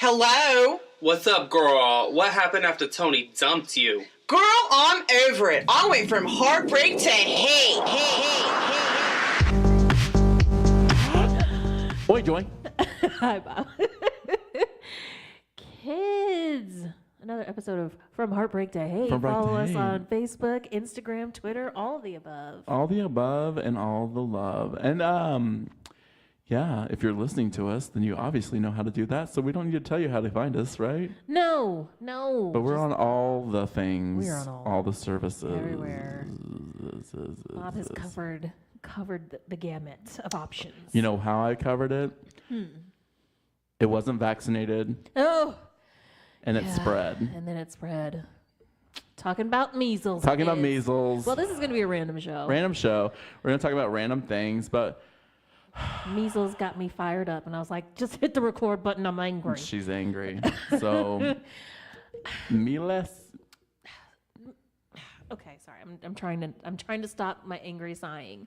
Hello? What's up, girl? What happened after Tony dumped you? Girl, I'm over it. I went from heartbreak to hate. Oi, Joy. Hi, Bob. Kids. Another episode of From Heartbreak to Hate. Follow us on Facebook, Instagram, Twitter, all of the above. All the above and all the love. And, yeah, if you're listening to us, then you obviously know how to do that. So we don't need to tell you how to find us, right? No. But we're on all the things. We're on all the services. Everywhere. Bob has covered the gamut of options. You know how I covered it? It wasn't vaccinated. Oh. And it spread. And then it spread. Talking about measles. Talking about measles. Well, this is going to be a random show. We're going to talk about random things, but measles got me fired up, and I was like, just hit the record button. I'm angry. She's angry. So, measles. Okay, sorry. I'm trying to stop my angry sighing.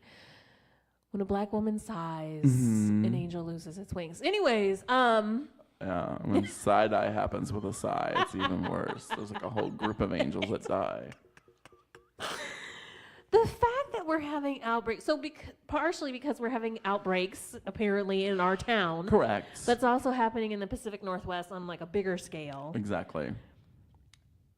When a black woman sighs, an angel loses its wings. Anyways, Yeah, when side-eye happens with a sigh, it's even worse. There's like a whole group of angels that die. The fact that we're having outbreaks, so partially because we're having outbreaks apparently in our town. Correct. That's also happening in the Pacific Northwest on like a bigger scale. Exactly.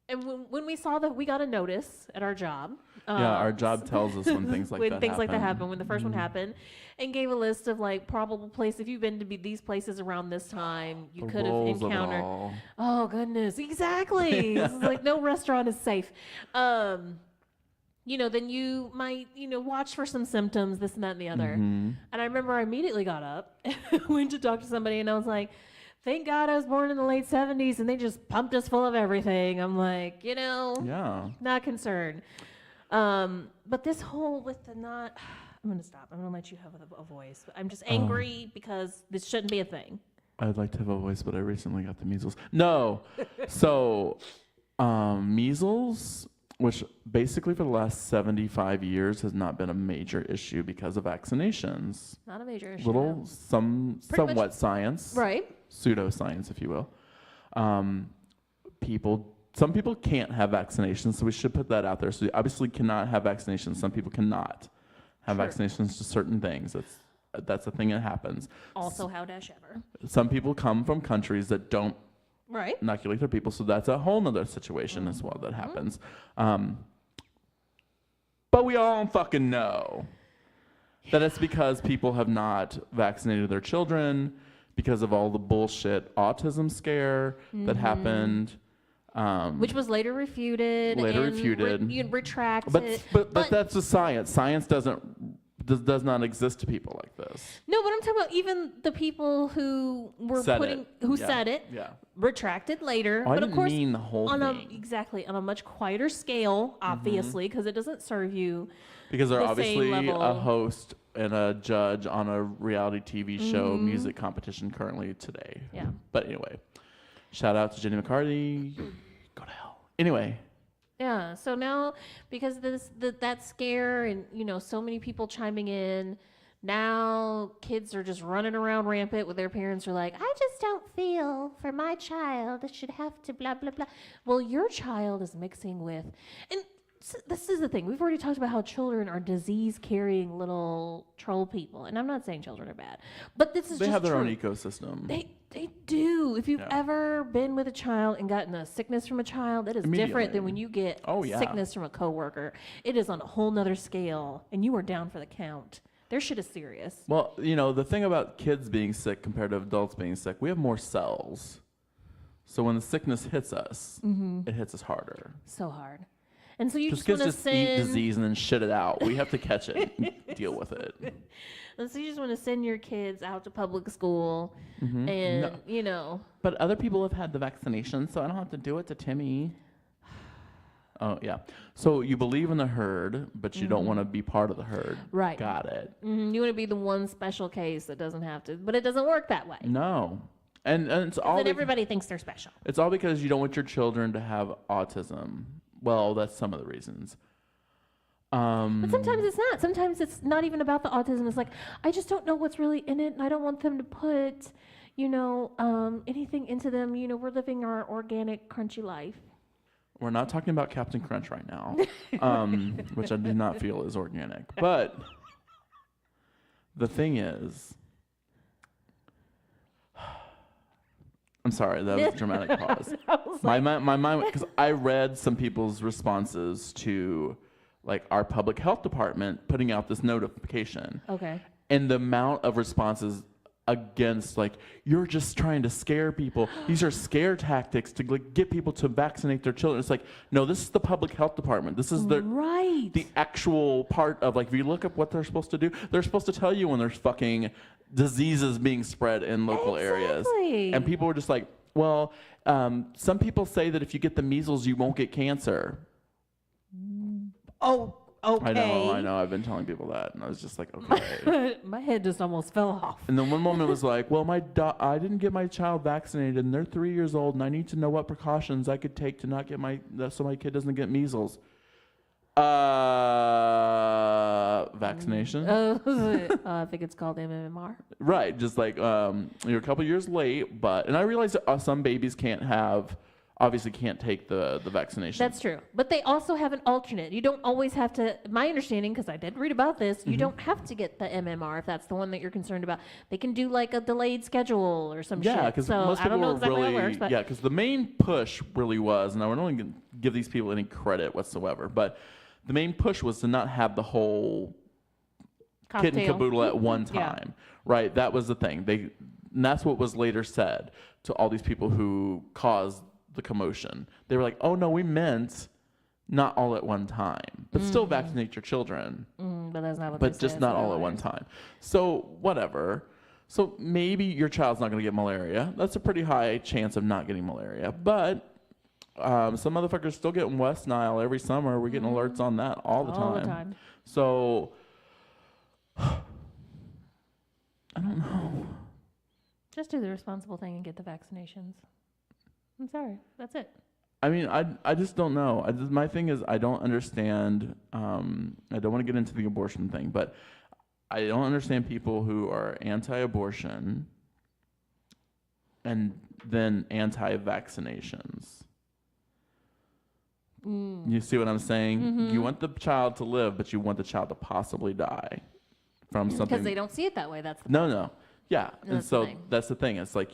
And when we saw that, we got a notice at our job. Yeah, our job tells us when things like that happen. When the first one happened, and gave a list of like probable places. If you've been to these places around this time, you could have encountered. Oh goodness, exactly. This is like no restaurant is safe. Then you might, watch for some symptoms, this and that and the other. And I remember I immediately got up, went to talk to somebody, and I was like, thank God I was born in the late 70s and they just pumped us full of everything. I'm like, not concerned. But this whole with the not, I'm going to stop. I'm going to let you have a voice. I'm just angry because this shouldn't be a thing. I'd like to have a voice, but I recently got the measles. No. So, measles, which basically for the last 75 years has not been a major issue because of vaccinations. Not a major issue. Somewhat science. Right. Pseudoscience, if you will. Some people can't have vaccinations, so we should put that out there. So you obviously cannot have vaccinations. Some people cannot have vaccinations to certain things. That's a thing that happens. Also, how-ever. Some people come from countries that don't inoculate their people, so that's a whole nother situation as well that happens. But we all fucking know that it's because people have not vaccinated their children because of all the bullshit autism scare that happened. Which was later refuted. Retracted. But that's the science. Science does not exist to people like this. No, but I'm talking about even the people who were said it, retracted later. Oh, but I of course, mean the whole thing. On a much quieter scale, obviously, because it doesn't serve you. Because they're obviously a host and a judge on a reality TV show music competition currently today. Yeah. But anyway, shout out to Jenny McCarthy. Go to hell. Anyway. Yeah. So now, because that scare and so many people chiming in, now kids are just running around rampant with their parents are like, I just don't feel for my child that should have to blah blah blah. Well, your child is mixing with, and this is the thing. We've already talked about how children are disease-carrying little troll people, and I'm not saying children are bad, but this is they just have their true. own ecosystem. They do. If you've ever been with a child and gotten a sickness from a child, that is different than when you get sickness from a coworker. It is on a whole nother scale, and you are down for the count. Their shit is serious. Well, the thing about kids being sick compared to adults being sick, we have more cells. So when the sickness hits us, it hits us harder. So hard. And so you just want to eat disease and then shit it out. We have to catch it and deal with it. And so you just want to send your kids out to public school and, But other people have had the vaccination, so I don't have to do it to Timmy. Oh, yeah. So you believe in the herd, but you don't want to be part of the herd. Right. Got it. You want to be the one special case that doesn't have to, but it doesn't work that way. No. And it's all... Then everybody thinks they're special. It's all because you don't want your children to have autism. Well, that's some of the reasons. But sometimes it's not. Sometimes it's not even about the autism. It's like, I just don't know what's really in it, and I don't want them to put, anything into them. We're living our organic, crunchy life. We're not talking about Captain Crunch right now, which I do not feel is organic. But the thing is, I'm sorry, that was a dramatic pause. My mind, because I read some people's responses to, like, our public health department putting out this notification. Okay. And the amount of responses against, like, you're just trying to scare people. These are scare tactics to, like, get people to vaccinate their children. It's like, no, this is the public health department. This is the actual part of, like, if you look up what they're supposed to do, they're supposed to tell you when there's fucking diseases being spread in local areas. And people were just like, well, some people say that if you get the measles, you won't get cancer. Oh, okay. I know. I've been telling people that, and I was just like, okay. My head just almost fell off. And then one moment was like, well, I didn't get my child vaccinated, and they're 3 years old, and I need to know what precautions I could take to not get so my kid doesn't get measles. Vaccination? I think it's called MMR. Right. Just like, you're a couple years late, and I realize that some babies can't take the vaccination. That's true. But they also have an alternate. You don't always have to, my understanding, because I did read about this, you don't have to get the MMR if that's the one that you're concerned about. They can do like a delayed schedule or some shit. Yeah, because most people were really, because the main push really was, and I would only give these people any credit whatsoever, but the main push was to not have the whole kit and caboodle at one time, right? That was the thing. And that's what was later said to all these people who caused the commotion. They were like, oh no, we meant not all at one time, but still vaccinate your children. But that's not what but just not all at one time. So whatever. So maybe your child's not going to get malaria. That's a pretty high chance of not getting malaria. But some motherfuckers still getting West Nile every summer. We're getting alerts on that all the time. So I don't know. Just do the responsible thing and get the vaccinations. I'm sorry. That's it. I mean, I just don't know. My thing is, I don't understand. I don't want to get into the abortion thing, but I don't understand people who are anti-abortion and then anti-vaccinations. You see what I'm saying? You want the child to live, but you want the child to possibly die from something. Because they don't see it that way. That's the No. Yeah. And so that's the thing. It's like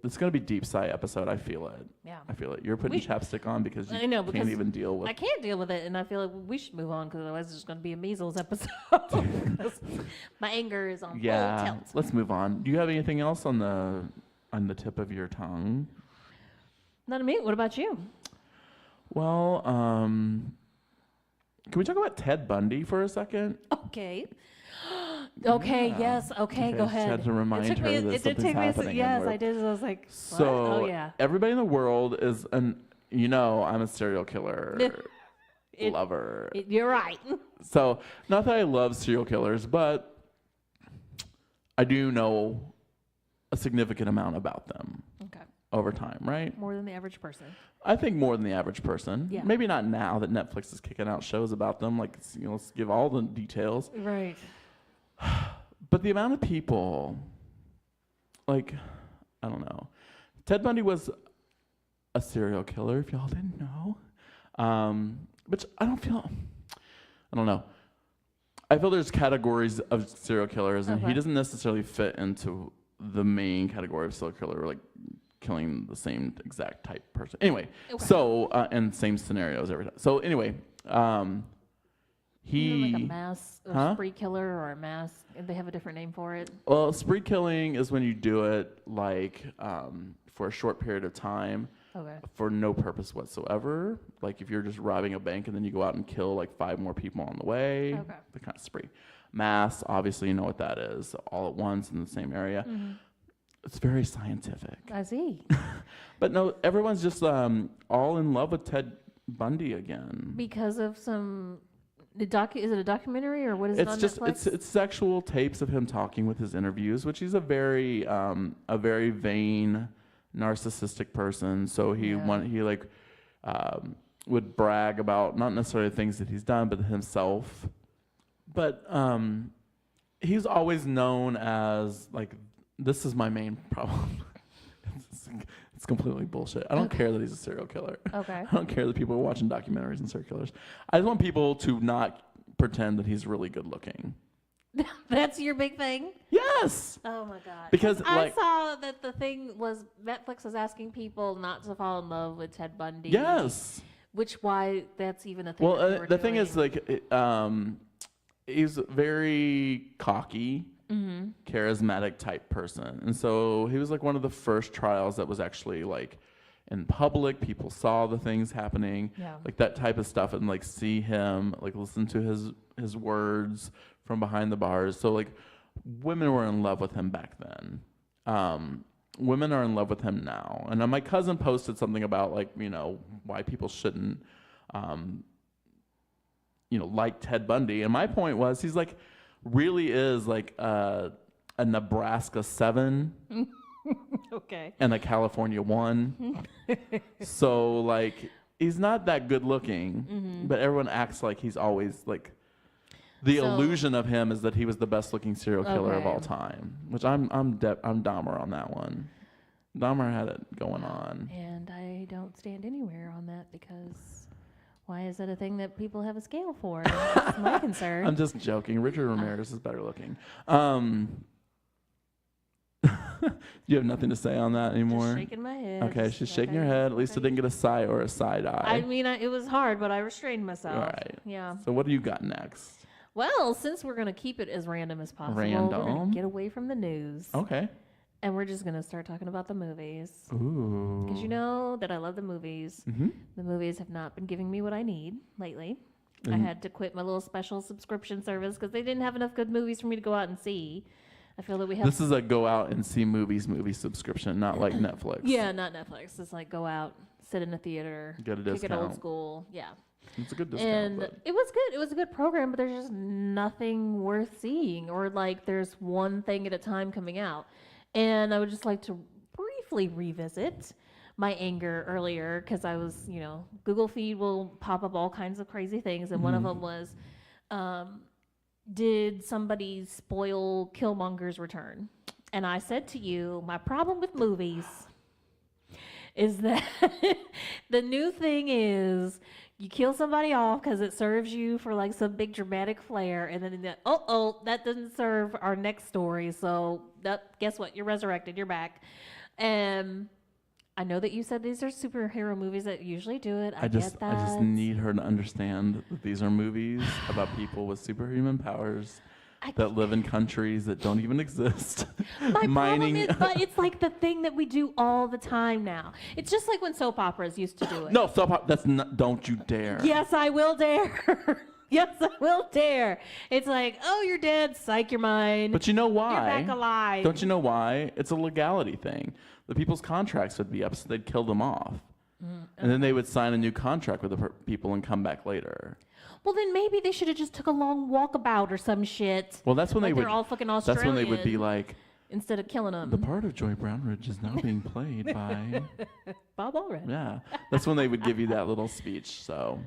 it's going to be deep sigh episode. I feel it. Yeah. I feel it. You're putting chapstick on because you can't even deal with it. I can't deal with it, and I feel like we should move on because otherwise it's just going to be a measles episode. My anger is on full tilt. Let's move on. Do you have anything else on the tip of your tongue? Not me. What about you? Well, can we talk about Ted Bundy for a second? Okay. Okay. Yeah. Yes. Okay. Go ahead. I had to remind her that something's happening. Yes, I did. I was like, what? So everybody in the world is I'm a serial killer lover. You're right. So not that I love serial killers, but I do know a significant amount about them. Okay. Over time, right? More than the average person. I think more than the average person. Yeah. Maybe not now that Netflix is kicking out shows about them. Like, let's give all the details. Right. But the amount of people, like, I don't know. Ted Bundy was a serial killer, if y'all didn't know. Which I don't know. I feel there's categories of serial killers, and he doesn't necessarily fit into the main category of serial killer, like killing the same exact type person. Anyway, so, and same scenarios every time. So anyway, he... like a mass spree killer or a mass, they have a different name for it? Well, spree killing is when you do it like for a short period of time for no purpose whatsoever. Like if you're just robbing a bank and then you go out and kill like 5 more people on the way. The kind of spree. Mass, obviously you know what that is. All at once in the same area. It's very scientific. I see. But no, everyone's just all in love with Ted Bundy again. Because of some... is it a documentary or what is it on Netflix? It's sexual tapes of him talking with his interviews, which he's a very vain, narcissistic person. So he would brag about not necessarily things that he's done, but himself. But he's always known as like, this is my main problem. It's completely bullshit. I don't care that he's a serial killer. Okay. I don't care that people are watching documentaries and serial killers. I just want people to not pretend that he's really good looking. That's your big thing? Yes. Oh my god. Because I saw that the thing was Netflix was asking people not to fall in love with Ted Bundy. Yes. Why that's even a thing. Well, the thing is, like, he's very cocky, charismatic type person, and so he was like one of the first trials that was actually like in public. People saw the things happening, like that type of stuff, and like see him, like listen to his words from behind the bars. So like, women were in love with him back then. Women are in love with him now. And my cousin posted something about like, why people shouldn't, like Ted Bundy. And my point was, he's like, really is like a Nebraska 7 okay. and a California 1. So like, he's not that good looking, but everyone acts like he's always like, the illusion of him is that he was the best looking serial killer of all time, which I'm Dahmer on that one. Dahmer had it going on. And I don't stand anywhere on that because why is that a thing that people have a scale for? That's my concern. I'm just joking. Richard Ramirez is better looking. You have nothing to say on that anymore? Just shaking my head. Okay, she's shaking her head. At least it didn't get a sigh or a side eye. I mean, it was hard, but I restrained myself. All right. Yeah. So what do you got next? Well, since we're going to keep it as random as possible, we're going to get away from the news. Okay. And we're just going to start talking about the movies. Ooh. Because you know that I love the movies. Mm-hmm. The movies have not been giving me what I need lately. I had to quit my little special subscription service because they didn't have enough good movies for me to go out and see. I feel that we have... This is a go out and see movie subscription, not like Netflix. Yeah, not Netflix. It's like go out, sit in a theater, get a kick discount. it old school. Yeah. It's a good discount. And it was good. It was a good program, but there's just nothing worth seeing, or like there's one thing at a time coming out. And I would just like to briefly revisit my anger earlier because I was, Google feed will pop up all kinds of crazy things, and one of them was, did somebody spoil Killmonger's return? And I said to you, my problem with movies is that the new thing is you kill somebody off because it serves you for like some big dramatic flair, and then that doesn't serve our next story. So guess what? You're resurrected. You're back. I know that you said these are superhero movies that usually do it. I just need her to understand that these are movies about people with superhuman powers that live in countries that don't even exist. My problem is, but it's like the thing that we do all the time now. It's just like when soap operas used to do it. No, soap opera. That's not. Don't you dare. Yes, I will dare. Yes, I will dare. It's like, oh, you're dead. Psych your mind. But you know why? You're back alive. Don't you know why? It's a legality thing. The people's contracts would be up, so they'd kill them off. And then they would sign a new contract with the people and come back later. Well, then maybe they should have just took a long walkabout or some shit. Well, that's when like they would. They're all fucking Australian. That's when they would be like, instead of killing them. The part of Joy Brownridge is now being played by Bob Allred. Yeah, that's when they would give you that little speech. So.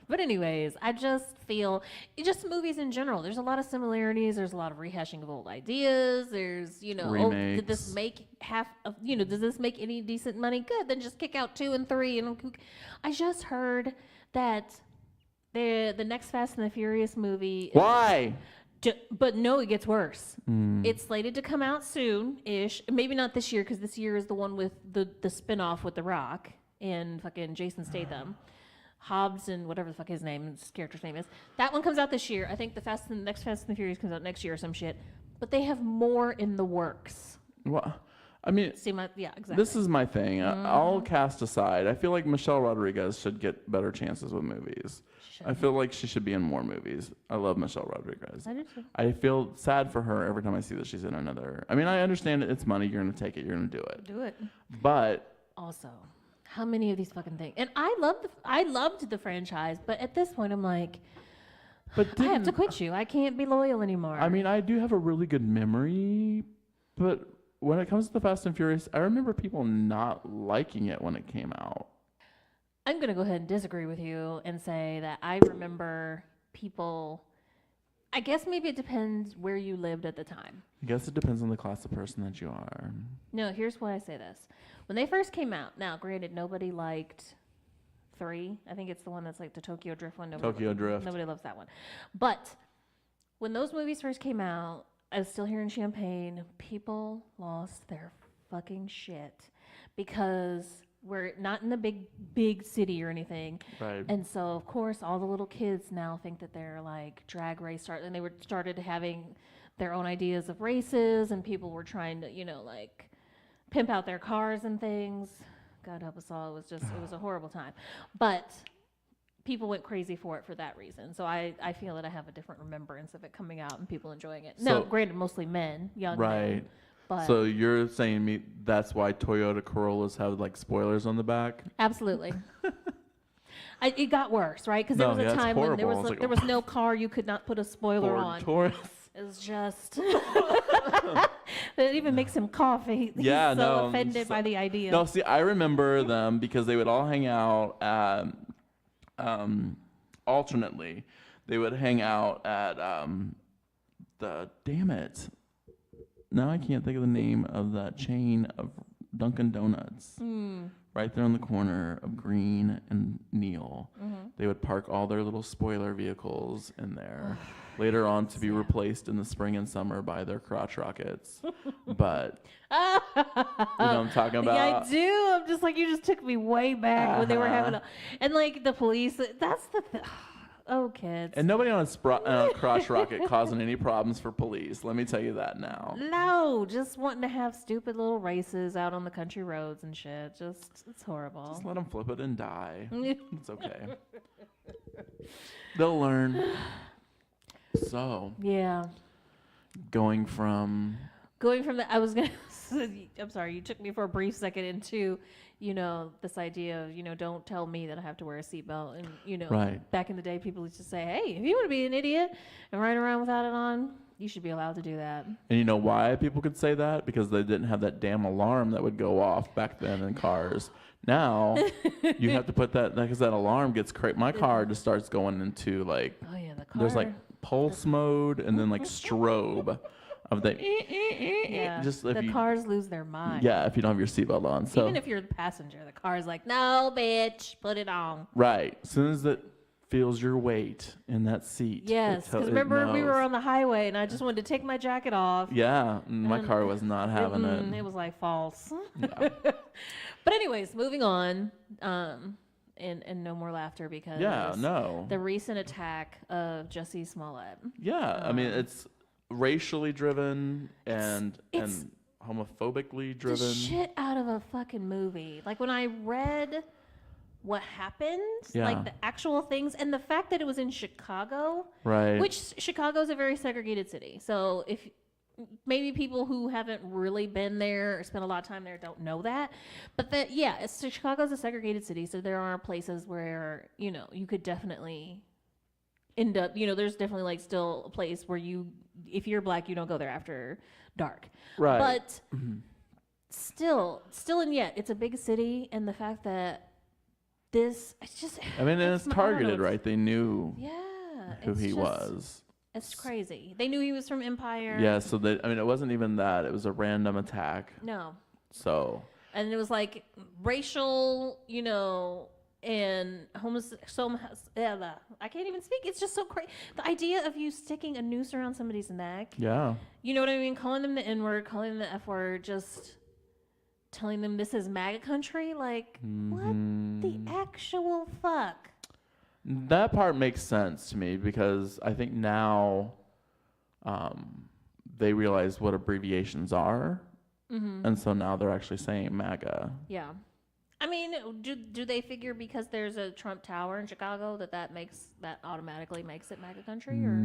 But anyways, I just feel, just movies in general, there's a lot of similarities. There's a lot of rehashing of old ideas. There's, did this make does this make any decent money? Good, then just kick out 2 and 3. And I just heard that the next Fast and the Furious movie. Why? But no, it gets worse. It's slated to come out soon-ish. Maybe not this year, because this year is the one with the spin-off with The Rock and fucking Jason Statham. Hobbs and whatever the fuck his character's name is. That one comes out this year. I think the next Fast and the Furious comes out next year or some shit. But they have more in the works. Well, I mean, exactly. This is my thing. I'll cast aside. I feel like Michelle Rodriguez should get better chances with movies. I feel like she should be in more movies. I love Michelle Rodriguez. I do too. I feel sad for her every time I see that she's in another. I mean, I understand it's money. You're going to take it. You're going to do it. Do it. But also, how many of these fucking things? And I loved the franchise, but at this point, I'm like, I have to quit you. I can't be loyal anymore. I mean, I do have a really good memory, but when it comes to the Fast and Furious, I remember people not liking it when it came out. I'm going to go ahead and disagree with you and say that I remember people I guess maybe it depends where you lived at the time. I guess it depends on the class of person that you are. No, here's why I say this. When they first came out, now granted, nobody liked 3. I think it's the one that's like the Tokyo Drift one. Drift. Nobody loves that one. But when those movies first came out, I was still here in Champaign. People lost their fucking shit because we're not in a big city or anything. Right. And so, of course, all the little kids now think that they're like drag race and they started having their own ideas of races, and people were trying to, like pimp out their cars and things. God help us all. It was a horrible time. But people went crazy for it for that reason. So I feel that I have a different remembrance of it coming out and people enjoying it. No, granted, mostly men, young men. But so you're saying that's why Toyota Corollas have like spoilers on the back? Absolutely. It got worse, right? Because there was a time when there was no car you could not put a spoiler on. Taurus. It was just it even makes him cough. He's so offended by the idea. No, see, I remember them because they would all hang out at alternately. They would hang out at now I can't think of the name of that chain of Dunkin' Donuts. Right there on the corner of Green and Neal. They would park all their little spoiler vehicles in there. Later on to be replaced in the spring and summer by their crotch rockets. But you know what I'm talking about? Yeah, I do. I'm just like, you just took me way back when they were having and like the police, that's the oh, kids. And nobody on a crotch rocket causing any problems for police. Let me tell you that now. No, just wanting to have stupid little races out on the country roads and shit. It's horrible. Just let them flip it and die. It's okay. They'll learn. So. Yeah. Going from that, I'm sorry, you took me for a brief second into, this idea of, don't tell me that I have to wear a seatbelt. And, right. Back in the day, people used to say, hey, if you want to be an idiot and ride around without it on, you should be allowed to do that. And you know why people could say that? Because they didn't have that damn alarm that would go off back then in cars. Now, you have to put that, because that alarm gets my car just starts going into like, oh yeah, the car. There's like pulse mode and then like strobe of the just the cars lose their mind. Yeah, if you don't have your seatbelt on. So even if you're the passenger, the car's like, no, bitch, put it on. Right. As soon as it feels your weight in that seat. Yes, because remember we were on the highway and I just wanted to take my jacket off. Yeah, my car was not having it. It was like false. Yeah. But anyways, moving on. And no more laughter because the recent attack of Jussie Smollett. Yeah, I mean it's racially driven and homophobically driven. The shit out of a fucking movie. Like when I read what happened, like the actual things, and the fact that it was in Chicago, right? Which Chicago is a very segregated city. So if maybe people who haven't really been there or spent a lot of time there don't know that, but Chicago's a segregated city, so there are places where you could definitely end up. There's definitely like still a place where if you're black, you don't go there after dark, right? But still, and yet it's a big city, and the fact that it's just. I mean, it's targeted, right? They knew who he was. It's crazy. They knew he was from Empire. Yeah, so it wasn't even that. It was a random attack. No. So. And it was like racial, and I can't even speak. It's just so crazy. The idea of you sticking a noose around somebody's neck. Yeah. You know what I mean? Calling them the N-word, calling them the F-word, just telling them this is MAGA country. Like, what the actual fuck? That part makes sense to me because I think now they realize what abbreviations are. And so now they're actually saying MAGA. Yeah. I mean, do they figure because there's a Trump Tower in Chicago that automatically makes it MAGA country? Or?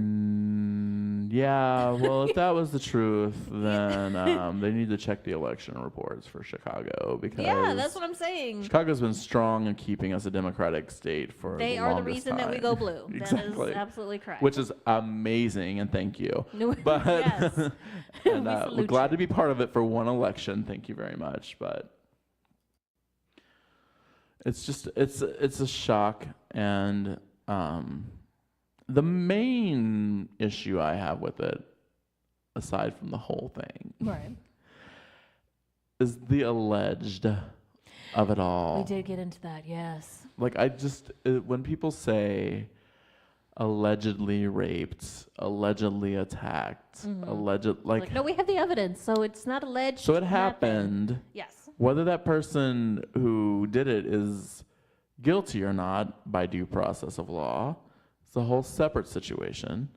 Yeah, well, if that was the truth, then they need to check the election reports for Chicago because that's what I'm saying. Chicago's been strong in keeping us a democratic state for they the are the longest reason time. that we go blue. Exactly. That is absolutely correct. Which is amazing, and thank you. But yes. and, we're glad to be part of it for one election. Thank you very much. But it's just it's a shock, and the main issue I have with it, aside from the whole thing, Right. is the alleged of it all. We did get into that, yes. Like, when people say allegedly raped, allegedly attacked, Like, no, we have the evidence, so it's not alleged. so it happened. Yes. Whether that person who did it is guilty or not by due process of law, it's a whole separate situation.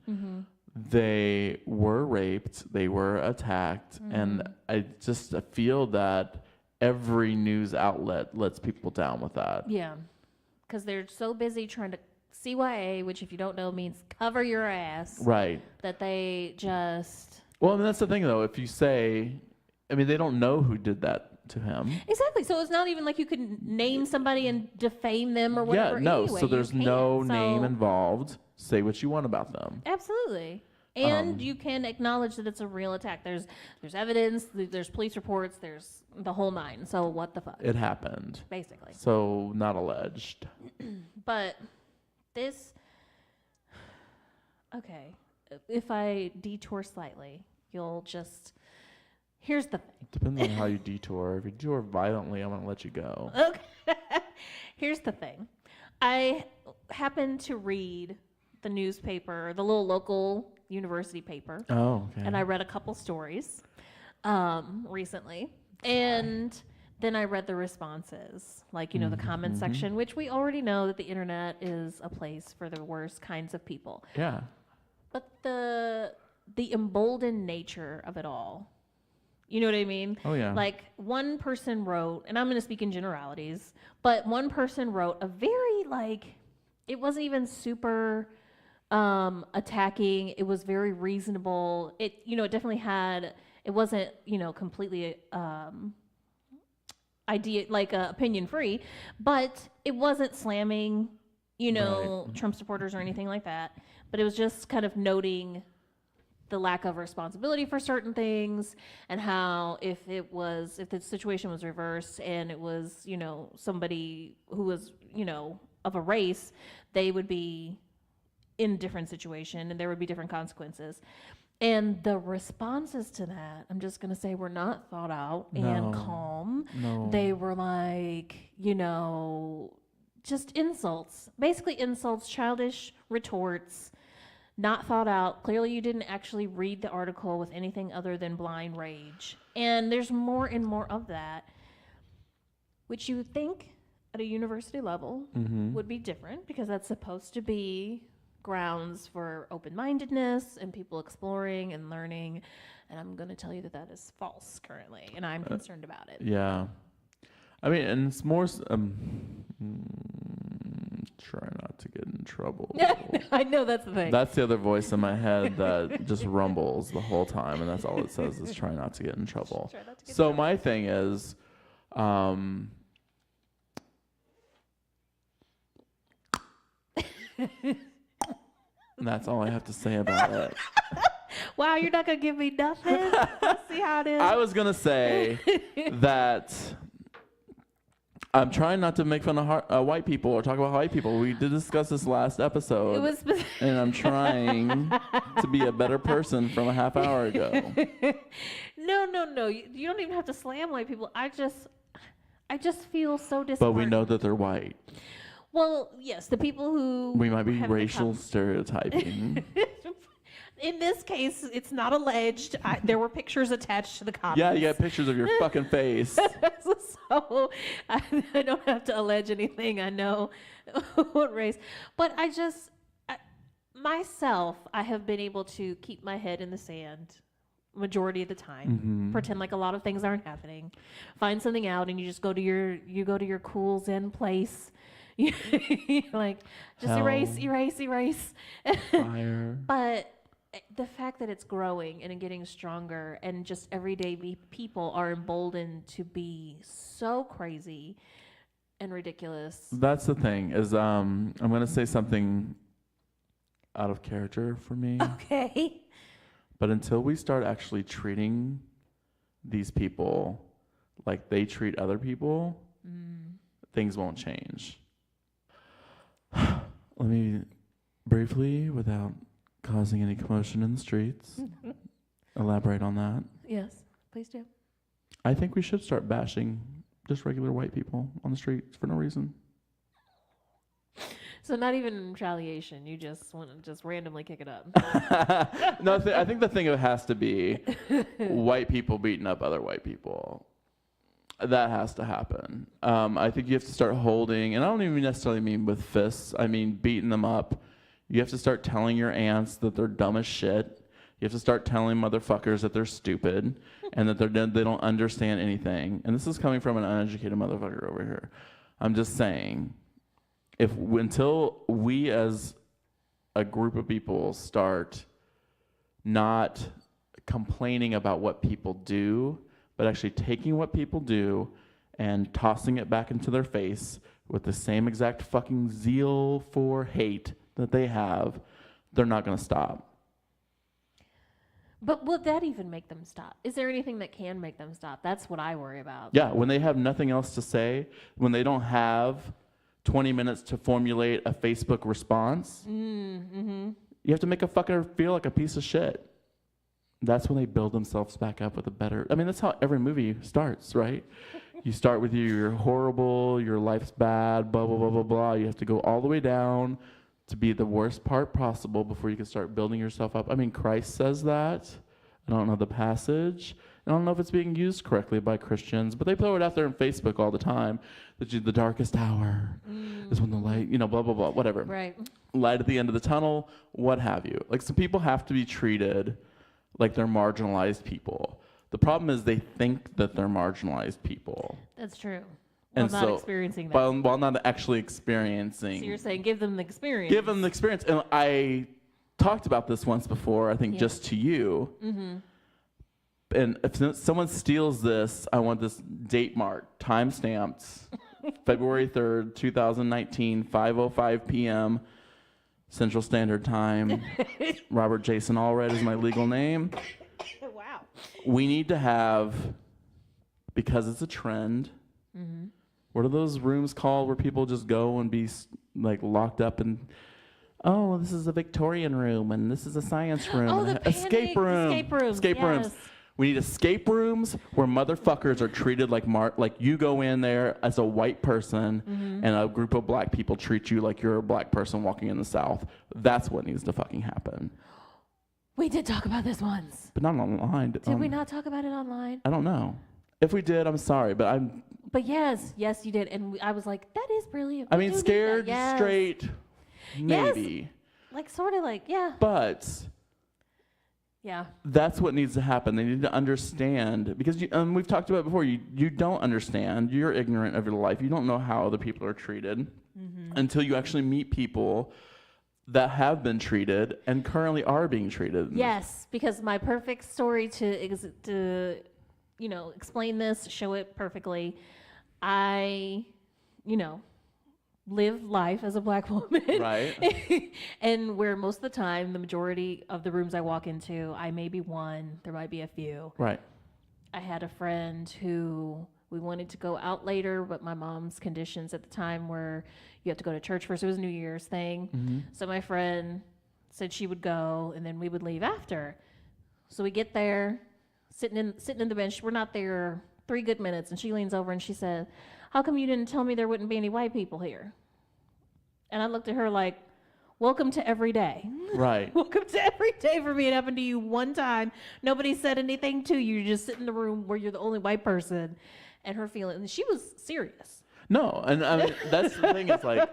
They were raped, they were attacked, and I feel that every news outlet lets people down with that. Yeah. Because they're so busy trying to CYA, which if you don't know means cover your ass, Right. that they just... Well, I mean, that's the thing, though. If you say, I mean, they don't know who did that to him. Exactly. So it's not even like you could name somebody and defame them or whatever. Yeah, no. Anyway, So there's no so, name involved. Say what you want about them. Absolutely. And you can acknowledge that it's a real attack. There's evidence, there's police reports, there's the whole nine. So what the fuck? It happened. Basically. So not alleged. But this... Okay. If I detour slightly, you'll just... Here's the thing. Depends on how you detour. If you detour violently, I'm going to let you go. Okay. Here's the thing. I happened to read the newspaper, the little local university paper, Oh, okay. and I read a couple stories recently. And then I read the responses, like, the comment section, which we already know that the internet is a place for the worst kinds of people. Yeah. But the emboldened nature of it all, you know what I mean? Oh, yeah. Like, one person wrote, and I'm going to speak in generalities, but one person wrote a very, like, it wasn't even super attacking. It was very reasonable. It, it definitely had, it wasn't, completely opinion free, but it wasn't slamming, Right. Trump supporters or anything like that. But it was just kind of noting the lack of responsibility for certain things, and how if the situation was reversed and it was, somebody who was, of a race, they would be in a different situation and there would be different consequences. And the responses to that, I'm just going to say, were not thought out and calm. No. They were like, just insults, basically insults, childish retorts, not thought out. Clearly you didn't actually read the article with anything other than blind rage. And there's more and more of that, which you would think at a university level would be different, because that's supposed to be grounds for open-mindedness and people exploring and learning. And I'm going to tell you that is false currently, and I'm concerned about it. Yeah. I mean, and it's more, try not to get in trouble. I know, that's the thing. That's the other voice in my head that just rumbles the whole time, and that's all it says is try not to get in trouble. Try not to get in So trouble. my thing is, that's all I have to say about it. Wow, you're not going to give me nothing? Let's see how it is. I was going to say that I'm trying not to make fun of white people or talk about white people. We did discuss this last episode. It was and I'm trying to be a better person from a half hour ago. No. You don't even have to slam white people. I just feel so disappointed. But we know that they're white. Well, yes, the people who... We might be have racial become- stereotyping. In this case, it's not alleged. There were pictures attached to the comments. Yeah, you got pictures of your fucking face. So I don't have to allege anything. I know what race. But myself, I have been able to keep my head in the sand majority of the time. Pretend like a lot of things aren't happening. Find something out, and you just go to your cool Zen place. Like, just Hell. erase. Fire. But the fact that it's growing and getting stronger, and just everyday people are emboldened to be so crazy and ridiculous. That's the thing is I'm going to say something out of character for me. Okay. But until we start actually treating these people like they treat other people, things won't change. Let me Briefly, without causing any commotion in the streets, elaborate on that. Yes, please do. I think we should start bashing just regular white people on the streets for no reason. So not even in retaliation. You just want to just randomly kick it up. No, I think the thing it has to be white people beating up other white people. That has to happen. I think you have to start holding, and I don't even necessarily mean with fists. I mean beating them up. You have to start telling your aunts that they're dumb as shit. You have to start telling motherfuckers that they're stupid and that they don't understand anything. And this is coming from an uneducated motherfucker over here. I'm just saying, until we as a group of people start not complaining about what people do, but actually taking what people do and tossing it back into their face with the same exact fucking zeal for hate that they have, they're not going to stop. But will that even make them stop? Is there anything that can make them stop? That's what I worry about. Yeah, when they have nothing else to say, when they don't have 20 minutes to formulate a Facebook response, you have to make a fucker feel like a piece of shit. That's when they build themselves back up with a better... I mean, that's how every movie starts, right? You start with you're horrible, your life's bad, blah, blah, blah, blah, blah. You have to go all the way down to be the worst part possible before you can start building yourself up. I mean, Christ says that. I don't know the passage. I don't know if it's being used correctly by Christians, but they throw it out there on Facebook all the time. That the darkest hour is when the light, blah, blah, blah, whatever. Right. Light at the end of the tunnel, what have you. Like, some people have to be treated like they're marginalized people. The problem is they think that they're marginalized people. That's true. While not experiencing that. While not actually experiencing. So you're saying give them the experience. Give them the experience. And I talked about this once before, I think just to you. Mm-hmm. And if someone steals this, I want this date marked, time stamped, February 3rd, 2019, 5:05 p.m. Central Standard Time. Robert Jason Allred is my legal name. Wow. We need to have, because it's a trend, what are those rooms called where people just go and be like locked up and, oh, this is a Victorian room and this is a science room. Oh, the escape room. Escape rooms. We need escape rooms where motherfuckers are treated like you go in there as a white person and a group of black people treat you like you're a black person walking in the South. That's what needs to fucking happen. We did talk about this once. But not online. Did we not talk about it online? I don't know. If we did, I'm sorry, but I'm... But yes, you did. And I was like, that is brilliant. I mean, scared, straight, maybe. Yes. Like, sort of like, yeah. But... yeah. That's what needs to happen. They need to understand, because we've talked about it before, you don't understand. You're ignorant of your life. You don't know how other people are treated until you actually meet people that have been treated and currently are being treated. Yes, because my perfect story to explain this, show it perfectly. I, live life as a black woman. Right. And where most of the time, the majority of the rooms I walk into, I may be one, there might be a few. Right. I had a friend who we wanted to go out later, but my mom's conditions at the time were you have to go to church first. It was a New Year's thing. So my friend said she would go and then we would leave after. So we get there, sitting in the bench. We're not there 3 good minutes, and she leans over and she said, "How come you didn't tell me there wouldn't be any white people here?" And I looked at her like, welcome to every day. Right. Welcome to every day for me. It happened to you one time. Nobody said anything to you. You just sit in the room where you're the only white person. And her feeling, and she was serious. No, and I mean, that's the thing. It's like,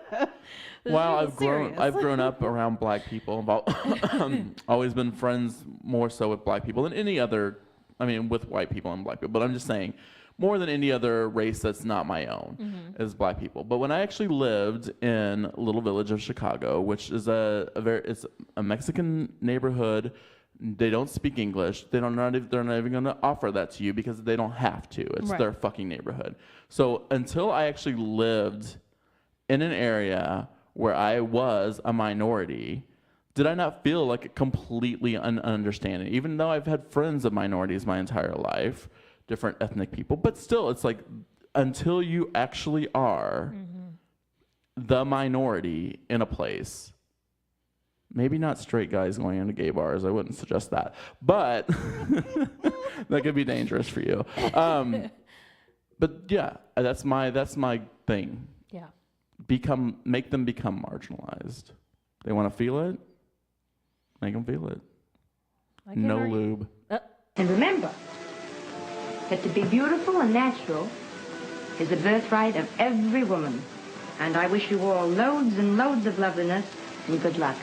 wow, I've grown up around black people. I've always been friends more so with black people than any other. I mean, with white people and black people. But I'm just saying, more than any other race that's not my own is black people. But when I actually lived in a little village of Chicago, which is it's a Mexican neighborhood. They don't speak English. They're not even going to offer that to you because they don't have to. It's their fucking neighborhood. So until I actually lived in an area where I was a minority, did I not feel like completely understanding? Even though I've had friends of minorities my entire life, different ethnic people, but still, it's like until you actually are the minority in a place, Maybe not straight guys going into gay bars. I wouldn't suggest that. But that could be dangerous for you. But yeah, that's my thing. Yeah. Make them become marginalized. They want to feel it? Make them feel it. No lube. And remember that to be beautiful and natural is the birthright of every woman. And I wish you all loads and loads of loveliness and good luck.